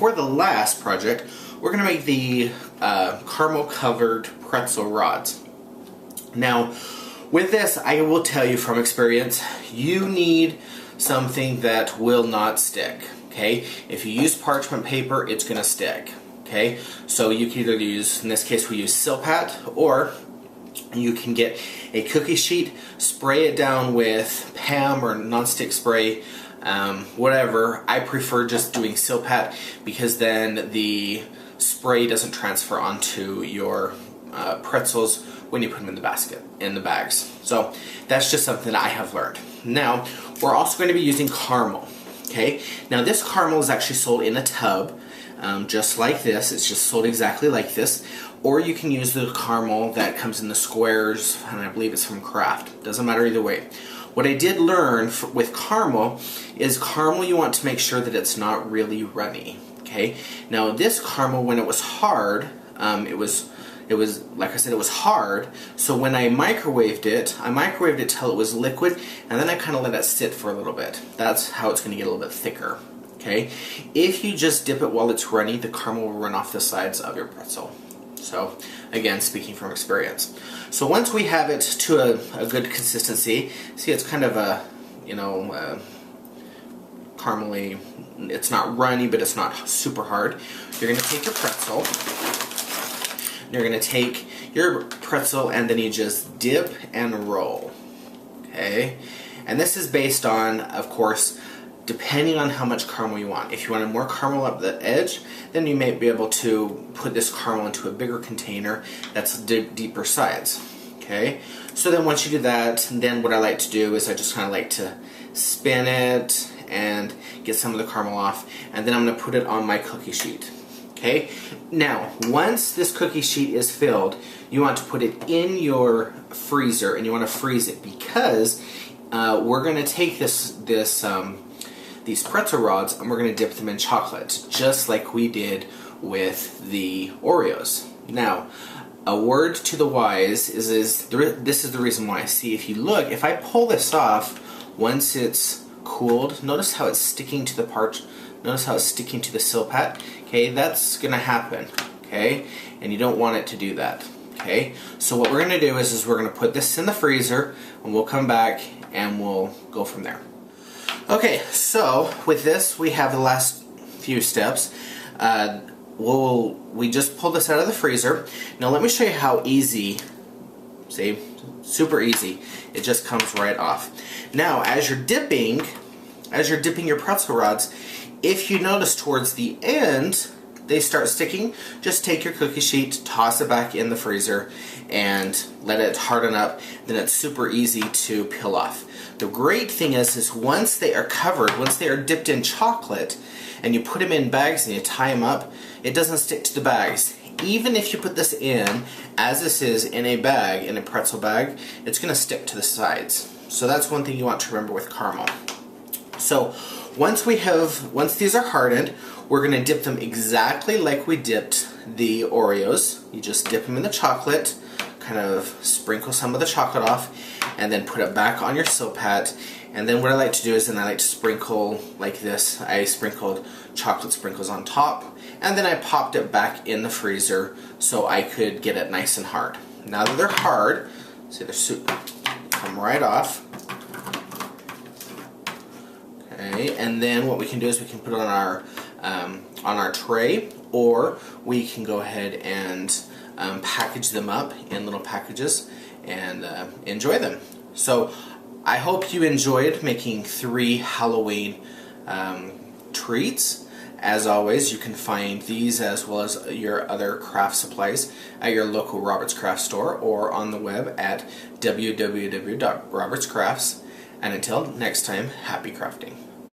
for the last project, we're going to make the caramel covered pretzel rods. Now, with this, I will tell you from experience, you need something that will not stick. Okay, if you use parchment paper, it's going to stick. Okay, so you can either use, in this case we use Silpat, or you can get a cookie sheet, spray it down with Pam or nonstick spray, whatever. I prefer just doing Silpat because then the spray doesn't transfer onto your pretzels when you put them in the basket, in the bags. So that's just something that I have learned. Now, we're also going to be using caramel. Okay, now this caramel is actually sold in a tub, just like this. It's just sold exactly like this. Or you can use the caramel that comes in the squares, and I believe it's from Kraft. Doesn't matter either way. What I did learn with caramel is caramel, you want to make sure that it's not really runny. Okay, now this caramel, when it was hard, it was like I said, it was hard. So when I microwaved it till it was liquid, and then I kind of let it sit for a little bit. That's how it's going to get a little bit thicker. Okay, if you just dip it while it's runny, the caramel will run off the sides of your pretzel. So again, speaking from experience. So once we have it to a good consistency, see, it's kind of a, you know, caramely. It's not runny, but it's not super hard. You're going to take your pretzel. You're going to take your pretzel and then you just dip and roll. Okay? And this is based on, of course, depending on how much caramel you want. If you wanted more caramel up the edge, then you may be able to put this caramel into a bigger container that's deeper sides. Okay? So then once you do that, then what I like to do is I just kind of like to spin it and get some of the caramel off, and then I'm going to put it on my cookie sheet. Okay, now once this cookie sheet is filled, you want to put it in your freezer and you want to freeze it, because we're going to take these pretzel rods and we're going to dip them in chocolate, just like we did with the Oreos. Now, a word to the wise is this is the reason why. See, if you look, if I pull this off, once it's cooled, notice how it's sticking to the notice how it's sticking to the Silpat. Okay, that's gonna happen. Okay, and you don't want it to do that. Okay, so what we're gonna do is we're gonna put this in the freezer, and we'll come back and we'll go from there. Okay, so with this we have the last few steps. We just pulled this out of the freezer. Now let me show you how easy. See, super easy. It just comes right off. Now, as you're dipping your pretzel rods, if you notice towards the end they start sticking, just take your cookie sheet, toss it back in the freezer, and let it harden up. Then it's super easy to peel off. The great thing is once they are covered, once they are dipped in chocolate, and you put them in bags and you tie them up, it doesn't stick to the bags. Even if you put this in, as this is in a bag, in a pretzel bag, it's going to stick to the sides. So that's one thing you want to remember with caramel. So once these are hardened, we're going to dip them exactly like we dipped the Oreos. You just dip them in the chocolate, kind of sprinkle some of the chocolate off, and then put it back on your Silpat. And then what I like to do is I like to sprinkle like this. I sprinkled chocolate sprinkles on top, and then I popped it back in the freezer so I could get it nice and hard. Now that they're hard, see, they're come right off. Okay, and then what we can do is we can put it on our tray, or we can go ahead and package them up in little packages and enjoy them. So I hope you enjoyed making 3 Halloween treats. As always, you can find these as well as your other craft supplies at your local Roberts Craft store or on the web at www.robertscrafts. And until next time, happy crafting.